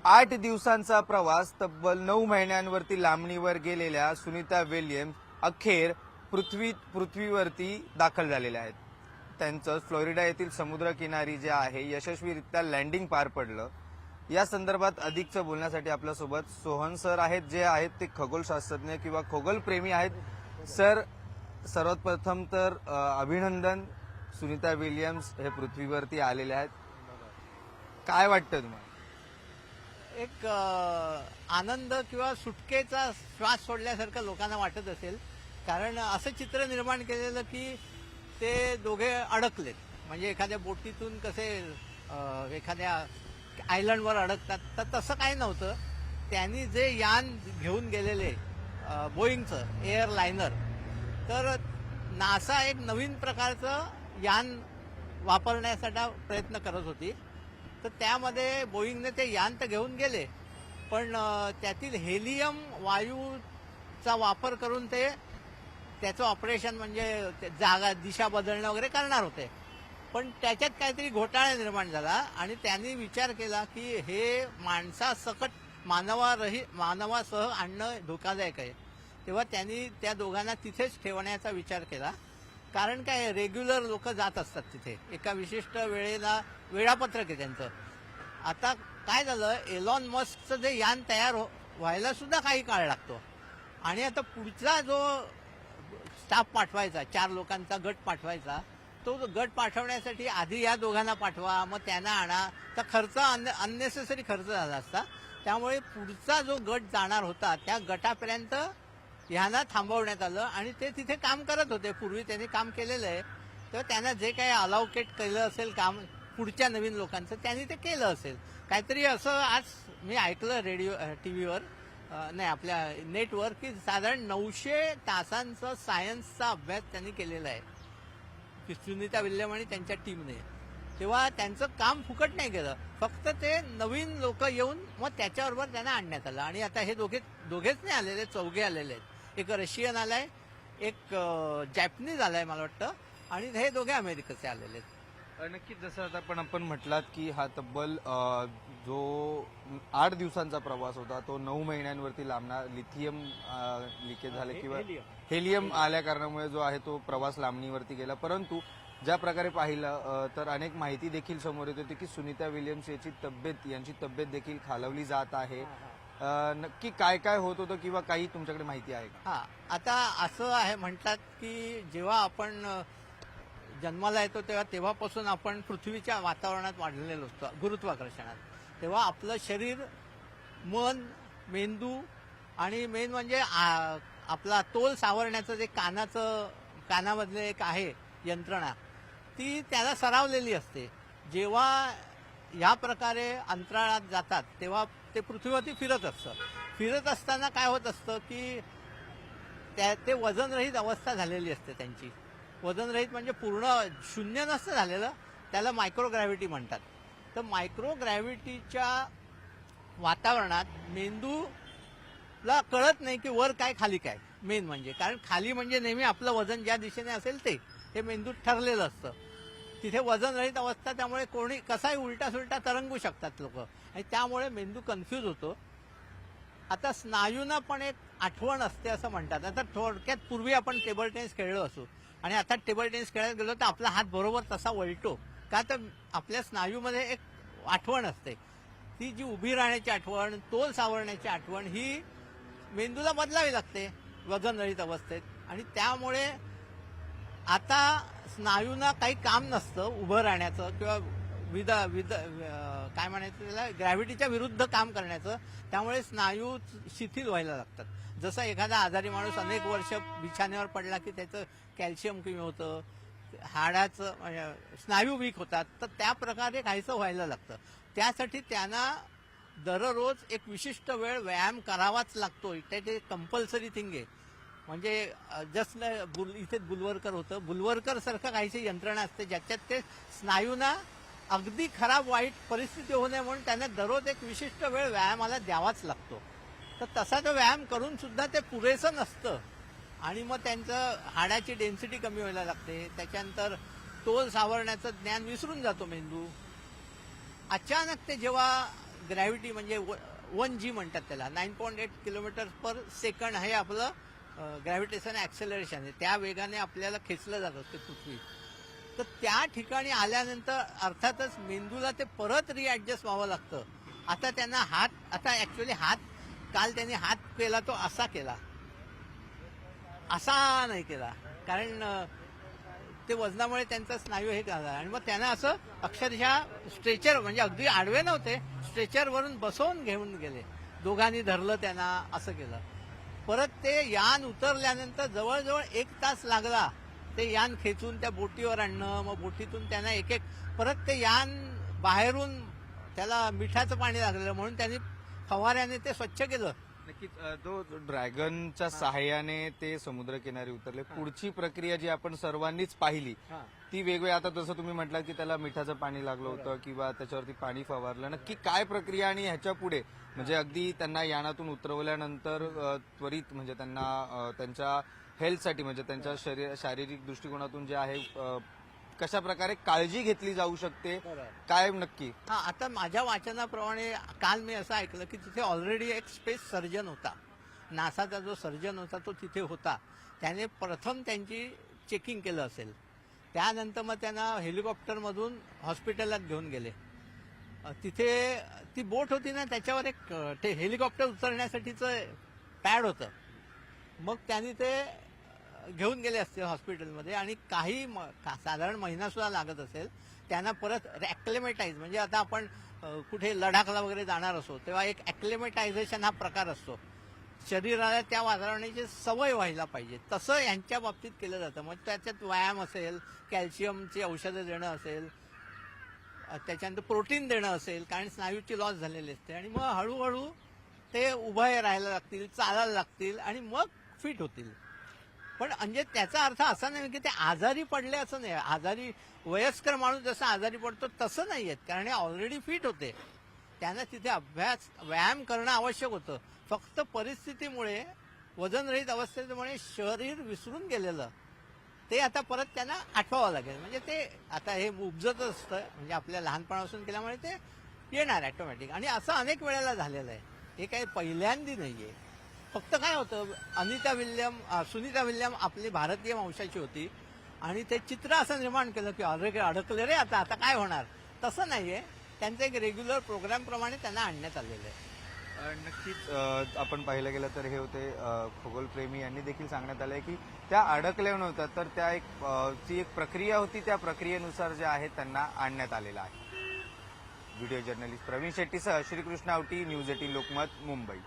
8 दिवसांचा प्रवास तब्बल 9 महिन्यांवरती लांबणीवर गेलेल्या सुनीता विल्यम्स अखेर पृथ्वीवरती दाखल झालेल्या आहेत. त्यांचं फ्लोरिडा येथील समुद्रकिनारी जे आहे यशस्वीरित्या लँडिंग पार पडलं. या संदर्भात अधिकचं बोलण्यासाठी आपल्यासोबत सोहन सर आहेत, जे आहेत ते खगोलशास्त्रज्ञ किंवा खगोलप्रेमी आहेत. सर, सर्वात प्रथम तर अभिनंदन, सुनीता विल्यम्स हे पृथ्वीवरती आलेले आहेत. काय वाटतं तुम्हाला? एक आनंद किंवा सुटकेचा श्वास सोडल्यासारखं लोकांना वाटत असेल. कारण असं चित्र निर्माण केलेलं की ते दोघे अडकलेत. म्हणजे एखाद्या बोटीतून कसे एखाद्या आयलंडवर अडकतात, तर तसं काही नव्हतं. त्यांनी जे यान घेऊन गेलेले बोईंगचं एअरलायनर, तर नासा एक नवीन प्रकारचं यान वापरण्यासाठी प्रयत्न करत होती. तर त्यामध्ये बोईंगने ते यान तर घेऊन गेले, पण त्यातील हेलियम वायूचा वापर करून ते त्याचं ऑपरेशन म्हणजे जागा दिशा बदलणं वगैरे करणार होते. पण त्याच्यात काहीतरी घोटाळा निर्माण झाला आणि त्यांनी विचार केला की हे माणसासकट मानवासह आणणं धोकादायक आहे. तेव्हा त्यांनी त्या दोघांना तिथेच ठेवण्याचा विचार केला. कारण काय, रेग्युलर लोक जात असतात तिथे, एका विशिष्ट वेळेला वेळापत्रक आहे त्यांचं. आता काय झालं, एलॉन मस्कचं जे यान तयार व्हायला सुद्धा काही काळ लागतो. आणि आता पुढचा जो स्टाफ पाठवायचा, 4 लोकांचा गट पाठवायचा, तो गट पाठवण्यासाठी आधी या दोघांना पाठवा, मग त्यांना आणा, तर खर्च अननेसेसरी खर्च झाला असता. त्यामुळे पुढचा जो गट जाणार होता त्या गटापर्यंत ह्यांना थांबवण्यात आलं. आणि ते तिथे काम करत होते, पूर्वी त्यांनी काम केलेलं आहे. तर त्यांना जे काही अलाउकेट केलं असेल काम पुढच्या नवीन लोकांचं, त्यांनी ते केलं असेल काहीतरी. असं आज मी ऐकलं रेडिओ टीव्हीवर, नाही आपल्या नेटवर, की साधारण 900 तासांचा सायन्सचा अभ्यास त्यांनी केलेला आहे की सुनीता विल्यम आणि त्यांच्या टीमने. तेव्हा त्यांचं काम फुकट नाही गेलं, फक्त ते नवीन लोक येऊन मग त्याच्याबरोबर त्यांना आणण्यात आलं. आणि आता हे दोघेच नाही आलेले, 4 आलेले आहेत. एक रशियन आलाय, एक जॅपनीज आलाय मला वाटतं, आणि हे दोघे अमेरिकेचे आलेले आहेत. नक्कीच, जसं आता आपण म्हटलात की हा तब्बल जो 8 दिवसांचा प्रवास होता तो 9 महिन्यांवरती लांबणार. लिथियम लिकेज झाले किंवा हेलियम आल्या कारणामुळे जो आहे तो प्रवास लांबणीवरती गेला. परंतु ज्या प्रकारे पाहिलं तर अनेक माहिती देखील समोर येत होती की सुनीता विल्यम्स यांची तब्येत देखील खालवली जात आहे. नक्की काय काय होत होतं किंवा काही तुमच्याकडे माहिती आहे का? हा, आता असं आहे, म्हणतात की जेव्हा आपण जन्माला येतो तेव्हापासून आपण पृथ्वीच्या वातावरणात वाढलेलो असतो, गुरुत्वाकर्षणात. तेव्हा आपलं शरीर, मन, मेंदू आणि मेन म्हणजे आपला तोल सावरण्याचं जे कानामधले एक आहे यंत्रणा, ती त्याला सरावलेली असते. जेव्हा या प्रकारे अंतराळात जातात तेव्हा ते पृथ्वीवरती फिरत असतं. फिरत असताना काय होत असतं की ते वजनरहित अवस्था झालेली असते त्यांची. वजनरहित म्हणजे पूर्ण शून्य नसतं झालेलं, त्याला मायक्रोग्रॅव्हिटी म्हणतात. तर मायक्रोग्रॅव्हिटीच्या वातावरणात मेंदूला कळत नाही की वर काय खाली काय. मेन म्हणजे, कारण खाली म्हणजे नेहमी आपलं वजन ज्या दिशेने असेल ते हे मेंदूत ठरलेलं असतं. तिथे वजनरहित अवस्था, त्यामुळे कोणी कसाही उलटा सुलटा तरंगू शकतात लोक, आणि त्यामुळे मेंदू कन्फ्यूज होतो. आता स्नायूंना पण एक आठवण असते असं म्हणतात. आता थोडक्यात, पूर्वी आपण टेबल टेनिस खेळलो असू आणि आता टेबल टेनिस खेळायला गेलो तर आपला हात बरोबर तसा वळतो का, तर आपल्या स्नायूमध्ये एक आठवण असते. ती जी उभी राहण्याची आठवण, तोल सावरण्याची आठवण, ही मेंदूला बदलावी लागते वजनरहित अवस्थेत. आणि त्यामुळे आता स्नायूंना काही काम नसतं उभं राहण्याचं किंवा काय म्हणायचं त्याला, ग्रॅव्हिटीच्या विरुद्ध काम करण्याचं. त्यामुळे स्नायू शिथिल व्हायला लागतात. जसं एखादा आजारी माणूस अनेक वर्ष बिछाण्यावर पडला की त्याचं कॅल्शियम कमी होतं, हाडाचं स्नायू वीक होतात, तर त्या प्रकारे काहीसं व्हायला लागतं. त्यासाठी त्यांना दररोज एक विशिष्ट वेळ व्यायाम करावाच लागतो. ते कंपल्सरी थिंग आहे. म्हणजे जस्ट इथे बुलवरकर होतं, बुलवरकर सारखं काहीशी यंत्रणा असते ज्याच्यात ते स्नायूंना अगदी खराब वाईट परिस्थिती होऊ नये म्हणून त्यांना दररोज एक विशिष्ट वेळ व्यायामाला द्यावाच लागतो. तर तसा तो व्यायाम करून सुद्धा ते पुरेसं नसतं, आणि मग त्यांचं हाडाची डेन्सिटी कमी व्हायला लागते. त्याच्यानंतर तोल सावरण्याचं ज्ञान विसरून जातो मेंदू. अचानक ते जेव्हा ग्रॅव्हिटी म्हणजे 1G म्हणतात त्याला, 9.8 किलोमीटर पर सेकंड हे आपलं ग्रॅव्हिटेशन ऍक्सेलरेशन आहे. त्या वेगाने आपल्याला खेचलं जात असते पृथ्वी. तर त्या ठिकाणी आल्यानंतर अर्थातच मेंदूला ते परत रिॲडजस्ट व्हावं लागतं. आता त्यांना आता ऍक्च्युली काल त्यांनी हात केला तो असा केला, असा नाही केला, कारण ते वजनामुळे त्यांचा स्नायू हे झाला. आणि मग त्यांना असं अक्षरशः स्ट्रेचर, म्हणजे अगदी आडवे नव्हते, स्ट्रेचरवरून बसवून घेऊन गेले. दोघांनी धरलं त्यांना, असं केलं. परत ते यान उतरल्यानंतर जवळजवळ 1 तास लागला ते यान खेचून त्या बोटीवर आणणं. मग बोटीतून त्यांना एक परत ते यान बाहेरून त्याला मिठाचं पाणी लागलेलं म्हणून त्यांनी फवाऱ्याने ते स्वच्छ केलं. नक्कीच तो ड्रॅगनच्या सहाय्याने ते समुद्रकिनारी उतरले. पुढची प्रक्रिया जी आपण सर्वांनीच पाहिली ती वेगवेगळी. आता जसं तुम्ही म्हटलं की त्याला मिठाचं पाणी लागलं होतं किंवा त्याच्यावरती पाणी फवारलं, नक्की काय प्रक्रिया आणि ह्याच्या पुढे म्हणजे अगदी त्यांना यानातून उतरवल्यानंतर त्वरित म्हणजे त्यांना त्यांच्या हेल्थसाठी म्हणजे त्यांच्या शारीरिक दृष्टिकोनातून जे आहे कशा प्रकारे काळजी घेतली जाऊ शकते, काय नक्की? आता माझ्या वाचनाप्रमाणे काल मी असं ऐकलं की तिथे ऑलरेडी एक स्पेस सर्जन होता, नासाचा जो सर्जन होता तो तिथे होता. त्याने प्रथम त्यांची चेकिंग केलं असेल. त्यानंतर मग त्यांना हेलिकॉप्टरमधून हॉस्पिटलात घेऊन गेले. तिथे ती बोट होती ना, त्याच्यावर एक ते हेलिकॉप्टर उतरण्यासाठीचं पॅड होतं. मग त्यांनी ते घेऊन गेले असतील हॉस्पिटलमध्ये आणि काही साधारण महिना सुद्धा लागत असेल त्यांना परत ॲक्लेमेटाईज, म्हणजे आता आपण कुठे लडाखला वगैरे जाणार असो तेव्हा एक ॲक्लेमेटायझेशन हा प्रकार असतो. शरीराला त्या वातावरणाची सवय व्हायला पाहिजे, तसं यांच्या बाबतीत केलं जातं. मग त्याच्यात व्यायाम असेल, कॅल्शियमची औषधं देणं असेल, त्याच्यानंतर प्रोटीन देणं असेल, कारण स्नायूची लॉस झालेली असते. आणि मग हळूहळू ते उभे राहायला लागतील, चालायला लागतील आणि मग फिट होतील. पण म्हणजे त्याचा अर्थ असा नाही की ते आजारी पडले असं नाही. आजारी वयस्कर माणूस जसा आजारी पडतो तसं नाही आहेत, कारण हे ऑलरेडी फिट होते. त्यांना तिथे व्यायाम करणं आवश्यक होतं. फक्त परिस्थितीमुळे, वजनरहित अवस्थेमुळे शरीर विसरून गेलेलं ते आता परत त्यांना आठवावं लागेल. म्हणजे ते आता हे उपजत असतं, म्हणजे आपल्या लहानपणापासून केल्यामुळे ते येणार ऑटोमॅटिक. आणि असं अनेक वेळेला झालेलं आहे, हे काही पहिल्यांदी नाहीये. फक्त काय होतं, सुनीता विल्यम आपली भारतीय वंशाची होती आणि ते चित्र असं निर्माण केलं की ऑलरेडी अडकले रे, आता काय होणार. तसं नाहीये, त्यांचं एक रेग्युलर प्रोग्राम प्रमाणे त्यांना आणण्यात आलेलं आहे. नक्कीच आपण पाहिलं गेलं तर हे होते खगोलप्रेमी. यांनी देखील सांगण्यात आलंय की त्या अडकल्या नव्हत्या, तर त्या ती एक प्रक्रिया होती, त्या प्रक्रियेनुसार जे आहे त्यांना आणण्यात आलेलं आहे. व्हिडिओ जर्नलिस्ट प्रवीण शेट्टीसह श्रीकृष्ण आवटी, न्यूज 18 लोकमत, मुंबई.